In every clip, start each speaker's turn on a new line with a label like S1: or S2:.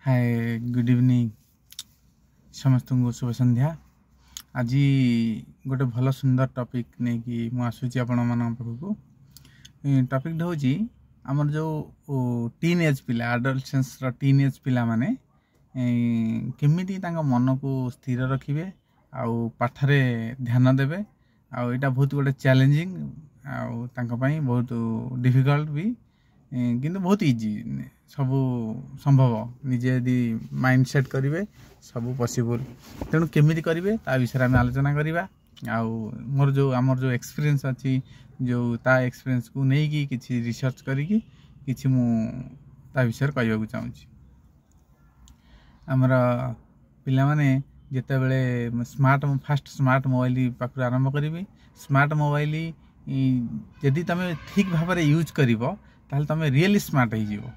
S1: Hi good evening समस्त को शुभ संध्या। आज गोटे भल सुंदर टॉपिक नहीं कि मुझे आपण मान पाखक टॉपिक हूँ आमर जो टीन एज पिला एडोलसेंस टीन एज पिला माने केमिति मन को स्थिर रखिए आउ पाठरे ध्यान देवे आईटा बहुत गोटे चैलेंजिंग आउपाई बहुत डिफिकल्ट भी किंतु बहुत इजी सब संभव निजे यदि माइंड सेट करेंगे सब पॉसिबल तेणु केमिति करेंगे ता विषय आम आलोचना करवा मोर जो आमर जो एक्सपीरियंस अच्छी जो ता एक्सपीरियंस को नहीं कि रिसर्च करी कि मु ता विषय कहवाक चाहूँ आमर पिला माने जिते बड़े फास्ट स्मार्ट मोबाइल पाखु आरंभ करी स्मार्ट मोबाइल यदि तुम ठीक भाव में यूज कर तुम रियली स्मार्ट हो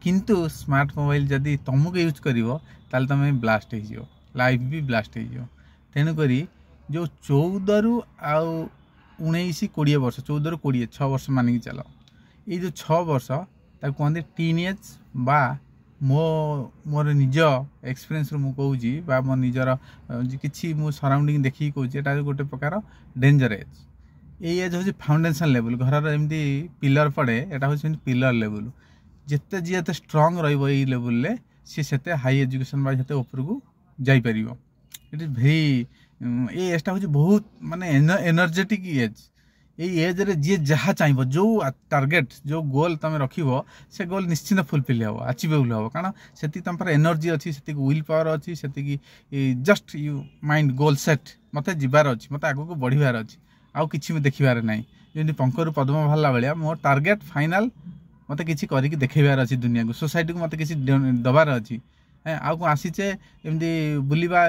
S1: किंतु स्मार्ट मोबाइल जदि तुमको यूज कर तुम ब्लास्ट हो लाइफ भी ब्लास्ट हो तेणुक जो 14 रु 19 20 वर्ष 14 रु 20 6 वर्ष मानिक चल ये जो 6 वर्ष कहते टीन एज बा मोर निज एक्सपीरियंस मु कहूँ मो निजर कि सराउंडिंग देखिए कहूँ गोटे प्रकार डेंजर एज ये एज हूँ फाउंडेशन लेवल घर एमती पिलर पड़े यहाँ हूँ पिलर लेवल जिते जी एत स्ट्रंग रेवल सी से हाई एजुकेशन बाते ऊपर को जापर इट इज भेरी ये एजटा हूँ बहुत माने एनर्जेटिक एज ये एज रे जी जहाँ चाहिए जो टार्गेट जो गोल तुम रख से गोल निश्चिंत फुलफिल हम अचिवेबल हम कारण से तुम पर एनर्जी अच्छी से विल पावर अच्छी से just you mind goal set मत जीवार अच्छी मत आग को बढ़िबार अच्छी आउ कि देखिबार नहीं जमी पंखर पद्म बाहर भाया मोर टार्गेट फाइनाल मत कि करके देखेबार अच्छी दुनिया को सोसाइटी को मत कि दबार अच्छी आउ कौन आसीचे एमती बुलवा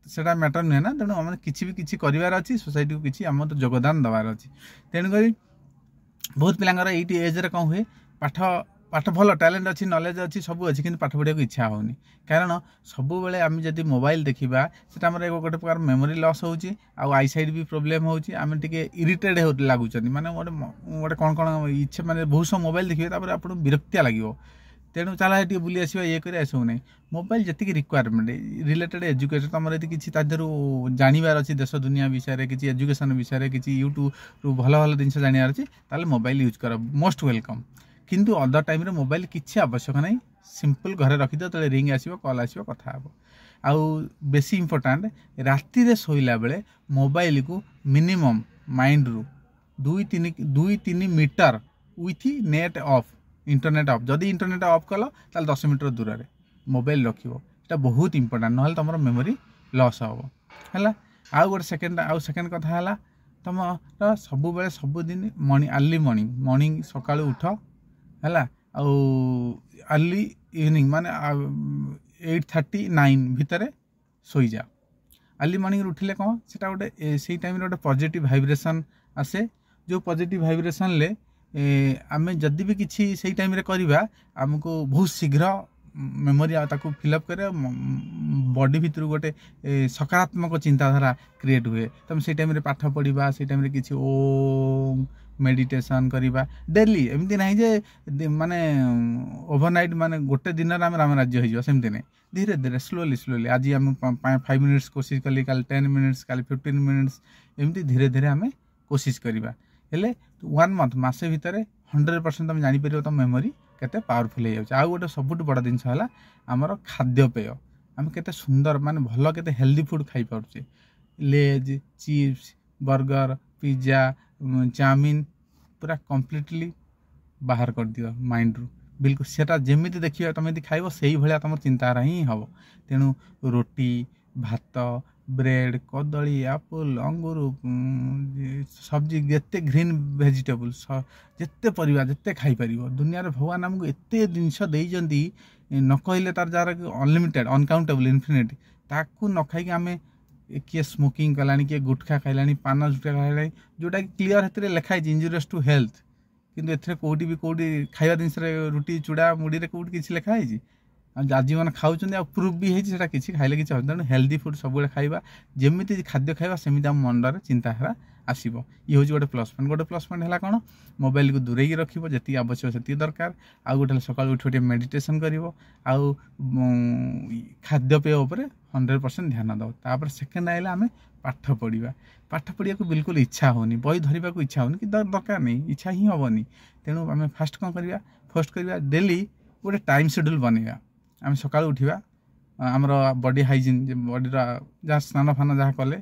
S1: सेटा मैटर नुहे ना तेणु आम कि करार अच्छी सोसाइटी को किसी आम तो योगदान दबार अच्छी तेणुक बहुत पिलांगर ये एज रे कौन हुए पाठ पाठ भल टैलेंट अच्छी नॉलेज अच्छी सब अच्छी कि पाठ पढ़ा इच्छा होनी कारण सब बेले आम जब मोबाइल देखा से गोटे प्रकार मेमोरी लॉस होची आई साइड भी प्रोब्लेम होची आम टे इरिटेड लगुच माने गोटे कौन कौन इच्छा माने बहुत सब मोबाइल देखिए आप विरक्तिया लगे तेणु चला ये बुली आसवा ये कर सब नहीं मोबाइल जी रिक्वायरमेंट रिलेटेड एजुकेशन तुम यदि किसी जानवर अच्छी देश दुनिया विषय किसी एजुकेशन विषय किसी यूट्यूब भल भल जिन जानवर अच्छी ताल मोबाइल यूज कर मोस्ट वेलकम किंतु अदर टाइम रे मोबाइल किसी आवश्यक नहीं सिंपल घरे रखिद तो रिंग आसो कॉल आसो कथा हे आउ बेसी इंपोर्टाट राति रे शोला बेले मोबाइल को मिनिमम माइंड रु 2-3 metre with net off internet off जदि इंटरनेट ऑफ कल ताल 10 मीटर दूर रे मोबाइल रखा बहुत इंपोर्टाट ना तुम मेमोरी लॉस हम है आउ गोटे सेकेंड कथा है तुम सब बेले सबुदिन अर्ली मॉर्निंग सका उठ है अर्ली इवनिंग माने 8:39 भितर सोई जा अर्ली मॉर्निंग उठिले कौन से गोटे से टाइम गोटे पॉजिटिव वाइब्रेशन आसे जो पॉजिटिव वाइब्रेशन ले आमे जदि भी किसी से टाइम रे करवा आमको बहुत शीघ्र मेमोरी ताको फिलअप करे बॉडी भितर गोटे सकारात्मक चिंताधारा क्रिएट हुए तुम से टाइम रे पाठ पढ़ा से टाइम रे किसी ओम मेडिटेशन करवा डेली एमती ना जे माने ओवरनाइट माने गोटे दिन आम राम राज्य हो सेमती नहीं धीरे धीरे स्लोली आज आम 5 मिनिट्स कोशिश कली काल 10 मिनिट्स काल 15 मिनिट्स एमती धीरे धीरे आम कोशिश करवा हेले 1 मंथ मासे भितर 100% तुम जापर तुम मेमोरी केते पावरफुल हो जाए गोटे सबुठ बड़ जिनस है आमर खाद्यपेय आम केते सुंदर माने भल केते हेल्दी फूड खाई पारुचे Lay's chips burger pizza chowmein पूरा कम्प्लीटली बाहर कर दियो माइंड रू बिल्कुल सेटा जमी देखिए तुम यदि खाइब से भाया तुम चिंतारा ही हम तेणु रोटी भात ब्रेड कदली एप्पल अंगूर सब्जी जिते ग्रीन वेजिटेबल जिते परिवा जिते खाई पारिबो दुनिया रे भगवान आमको एते जिनस देइजंती न कहले तार जार अनलिमिटेड अनकाउंटेबल इनफिनिट ताकू न खाई आम किए स्मोकिंग कलानी किए गुटखा खाइलानी पान जुटका खाइलानी जोटा कि क्लीयर हेतरे लिखा है इंजुरियस टू हेल्थ किंतु एथरे कोडी भी कोडी खाइबा जिनस रुटी चूड़ा मुड़ी रे कोडी किछि लिखा है आज मैंने खाऊँ प्रूफ भी है किसी खाइले किसी तेणु हेल्दी फूड सब खाइबा जमी खाद्य खाइबा सेमती आम मनरे चिंताधारा आसो ये हूँ गोटे प्लस पॉइंट। गोटे प्लस पॉइंट है कौन मोबाइल को दूरे रखिब जी आवश्यक से दरकार। आउ गोटे सका उठ गोटे मेडिटेशन कर खाद्यपेय उपर 100% ध्यान दो। तापर सेकेंड आइला आम पाठ पढ़ा। पाठ पढ़ा को बिल्कुल इच्छा होनी बही धरने को इच्छा होनी कि दरकार नहीं इच्छा ही हेनी। तेणु आम फास्ट कौन करवा फर्स्ट करवा डेली गोटे टाइम शेड्यूल बनवा। आम सका उठा आमर बॉडी हाइजीन बॉडी जहाँ स्नान फान जहाँ कले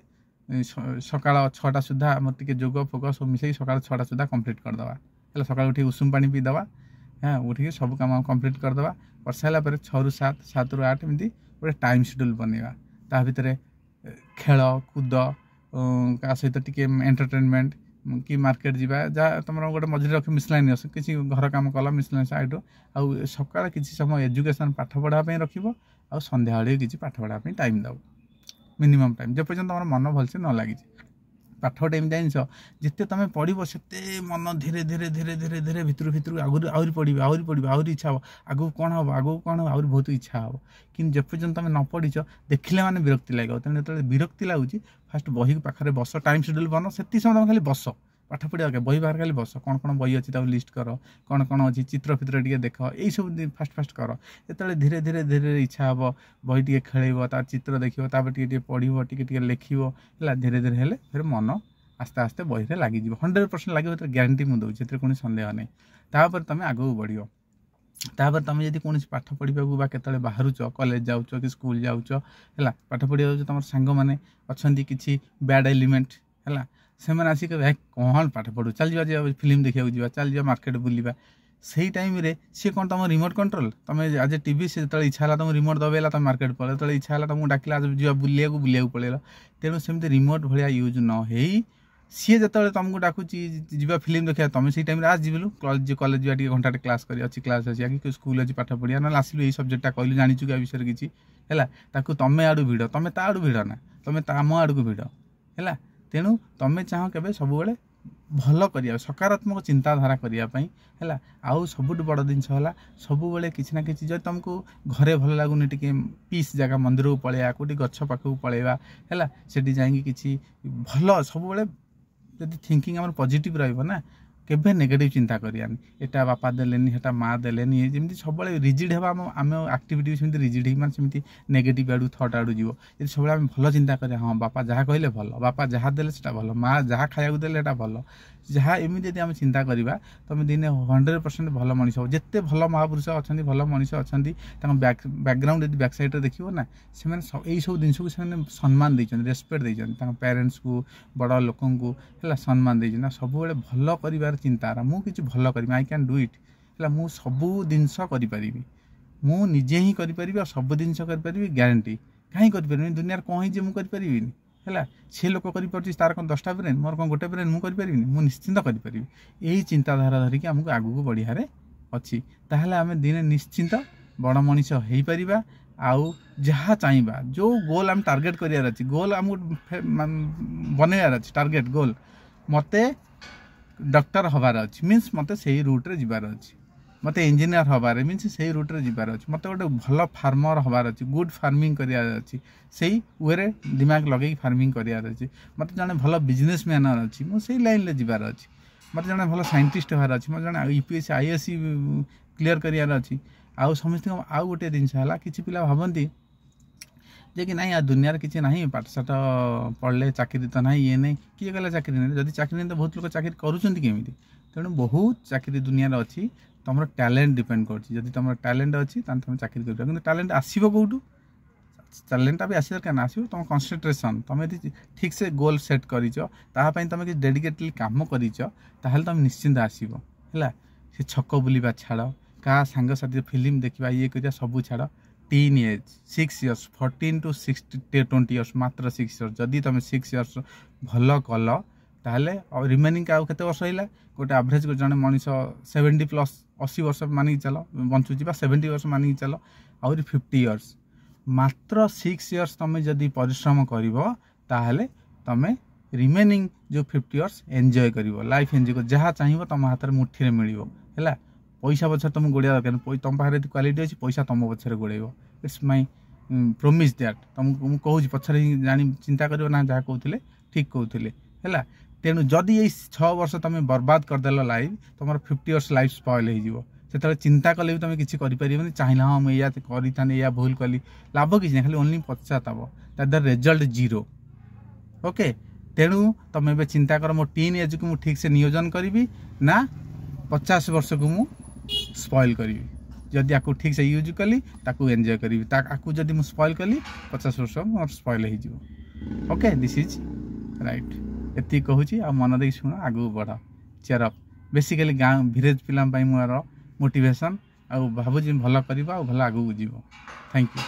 S1: सका 6टा सुधा आम टे जोग फोग सब मिसे सका 6टा सुधा कंप्लीट करदे है। सका उठी उषुम पानी पीदे हाँ उठिक सब काम कंप्लीट करदे कर सारापर 6 ରୁ 7 7 ରୁ 8 एमती गोटे टाइम शेड्यूल बनवा। ता भितर खेल कूद का सहित टी एंटरटेनमेंट कि मार्केट जावा जहाँ तुम गोटे मझे रख मिसलानियस किसी घर काम कल मिसलानियस आइटम आउ सका किसी समय एजुकेशन पाठ पढ़ापी रखिब आ संध्या बेले किसी पाठ पढ़ापी टाइम दब मिनिमम टाइम जो पर्यटन तुम मन भलसे न लगी। पाठ गोटे एम जिन जिते तुम पढ़ से मन धीरे धीरे धीरे धीरे धीरे भितर भितर आहरी पढ़ आहरी इच्छा हम आगू कौन हम आगू कौन हम आहरी बहुत इच्छा हम कि जो पर्यटन तुम न पढ़ीच देखिले मैंने विरक्ति लगे। तेणु जो विरक्ति लगुच फास्ट बही पाखे बस टाइम शेड्यूल बन से समय तुम खाली बस पाठ पढ़ा बही बाहर खाली बस कौन कौन बही अच्छी लिस्ट कर कौन कौन अच्छी चित्र फित्र टे देख यही सब फास्ट फास्ट कर जो धीरे धीरे धीरे इच्छा हम बही टे खेल तार चित्र देखो टे पढ़ो टे लिखो है धीरे धीरे हेले फिर मन आस्ते आस्ते बही में लगे 100% लगे ग्यारंटी मुझे कौन सन्देह नहीं। तापर तुम आगू बढ़ तापर तुम जब कौन पाठ पढ़ा के बाहर कॉलेज जाऊँ कि स्कूल जाऊँ है पाठ पढ़ा तुम सांग मैंने अच्छा किसी बैड एलिमेंट है से आसिक भाई कौन पाठ पढ़ू चल जा फिल्म देखा जा चल जा मार्केट बुलवा से टाइम रे सी कौन तुम रिमोट कंट्रोल तुम आज टीवी से जो इच्छा है तुम रिमोट दबेला तुम मार्केट पड़े जो इच्छा है तुमको डाकिला जा बुलिया पड़ेल। तेणु सेमती रिमोट भाया यूज न हो सी जो तुमको डाकुची जा फिल्म देखा तुम से टाइम आज जीवलु कॉलेज जा घंटा क्लास कर अच्छी क्लास अच्छी कि स्कूल अच्छी पाठ पढ़िया ना आसलु यही सब्जेक्टा कहलु जानी क्या विषय किसी है तुम आड़ भिड़ तुम ता आड़ भिड़ ना तुम आम आड़ को भिड़ है। तेणु तुम चाह के सब भल कर सकारात्मक चिंताधारा करने है आउ सबुठ बड़ जिनस है सब किसी ना किसी जब तुमको घरे भल लगुनि टी पीस जगह मंदिर को पलैया कौटी गछ पाखक पलैया है से जाकि किसी भल सब जब थिंकिंग आम पॉजिटिव रहा केबे नेगेटिव चिंता करियानी एटा बापा देलेनी हेटा माँ देलेनी जमी सब रिजिड है आम एक्टिविटी सेमती रिजिड ही मानते नेगेटिव आड़ू थट आड़ू जीव यदि सब भल चिंता करें हाँ बापा जहाँ कहले भल बापा जहाँ देले सेटा भल माँ जहाँ खाया देले सेटा भल जहाँ एमती यदि आम चिंता करवा तुम दिने 100% भल मनीष हो जिते भल महापुरुष अच्छा भल मनीष अच्छा बैकग्राउंड यदि बैक साइड देखिए ना से यही सब जिन को सम्मान देते रेस्पेक्ट देते पेरेन्ट्स को बड़ लोक है सम्मान देना सब भल कर चिंतारा मुझे भल कर आई कैन डू इट है मु सबू जिनस करी मु निजे ही करी सब जिनस करी ग्यारंटी कहीं करें दुनिया कौन ही मुझे है सी लोक कर तार कौन 10टा ब्रेन मोर कौन गोटे ब्रेन मुझे मुझे निश्चिंत करी यही चिंताधारा धरिकी आमको आगू बढ़िया अच्छी ताहले आम दिने निश्चिंत बड़ मनीष हो पार आउ जहाँ चाहिए जो गोल आम टार्गेट करार अच्छी गोल आमको बनइबार अच्छी टार्गेट गोल मते डॉक्टर हबार अच्छी मीन्स मते से रूट्रे जीवार अच्छी मते इंजीनियर हबार मीन्स से रूट्रे जीवार अच्छी मते गोटे भल फार्मर हबार अच्छी गुड फार्मिंग करार अच्छी से वे दिमाग लगे फार्मिंग करार अच्छी मते जने भल बिजनेस मैनर अच्छी मुझे लाइन में जीवार अच्छी मते जने भल साइंटिस्ट हबार अच्छी मते जने यूपीएससी आईएएससी क्लीयर करार अच्छी आउ समस्त आउ गोटे जिनस है कि पिला भावती जे कि नहीं आ दुनिया किसी ना पाठशाठ पढ़ले चाकरी तो ना ये नहीं किए गला चाकरी नहीं जब चाकरी नहीं तो बहुत लोग चाकरी करुँचमी तेणु बहुत चाकरी दुनिया अच्छी तुम टैलेंट डिपेंड कर तुम टैलेंट अच्छी तुम चाकरी कर टैलेंट आसो कौटू टैलेंटा भी आस दरकार आसो तुम कन्संट्रेशन तुम यदि ठीक से गोल सेट करपाई तुम किसी डेडिकेटली कम कर तुम निश्चिंत आसो है से छक बुलवा छाड़ क्या सांगसाथी फिल्म देखा ये कर सब छाड़ teen age 6 years 14 to 20 years मात्र 6 इयर्स जदि तुम 6 इयर्स भल कल ताहले रिमेनिंग आउ केते वर्ष रहा गोटे एवरेज जड़े मनीष 70+ 80 वर्ष मानिक चल बंचुची 70 वर्ष मानिक चल आउरी 50 इयर्स मात्र 6 इयर्स तुम जदि परिश्रम कर तुम रिमेनिंग जो 50 इयर्स एंजॉय कर लाइफ एंजॉय कर जहाँ चाहिए तुम हाथ में मुठी मिल है पैसा पछर तुम गोड़िया दरकार तुम पाखे क्वालिटी अच्छी पैसा तुम पछर गोड़ेब इट्स माई प्रोमिस दैट तुमको कहूँ पछर जानी चिंता कर ना जहाँ कहते ठीक कहते है तेणु जदि ये 6 वर्ष तुम बर्बाद करदेल लाइफ तुम 50 इयर्स लाइफ स्पॉइल हो से चिंता कले भी तुम किसी करें चाहिए हाँ मुझे करी या भूल कली लाभ किसी खाली ओनली पश्चाताप द रिजल्ट जीरो। ओके तेणु तुम ए चिंता कर मो टीन एज को ठीक से नियोजन करी ना 50 वर्ष को मु स्पॉइल करी जदि आपको ठीक से यूज कली ताकू एंजॉय करी ताकू जदि मु स्पॉइल कली 50 वर्ष मोर स्पॉइल हो। ओके दिस इज राइट एति कहूची आ मन दे सुन आगू बढ़ चेयर अप बेसिकली गाँव विलेज पिला मोर मोटिवेशन आ भावुँ भल कर भल आगू जीव। Thank you.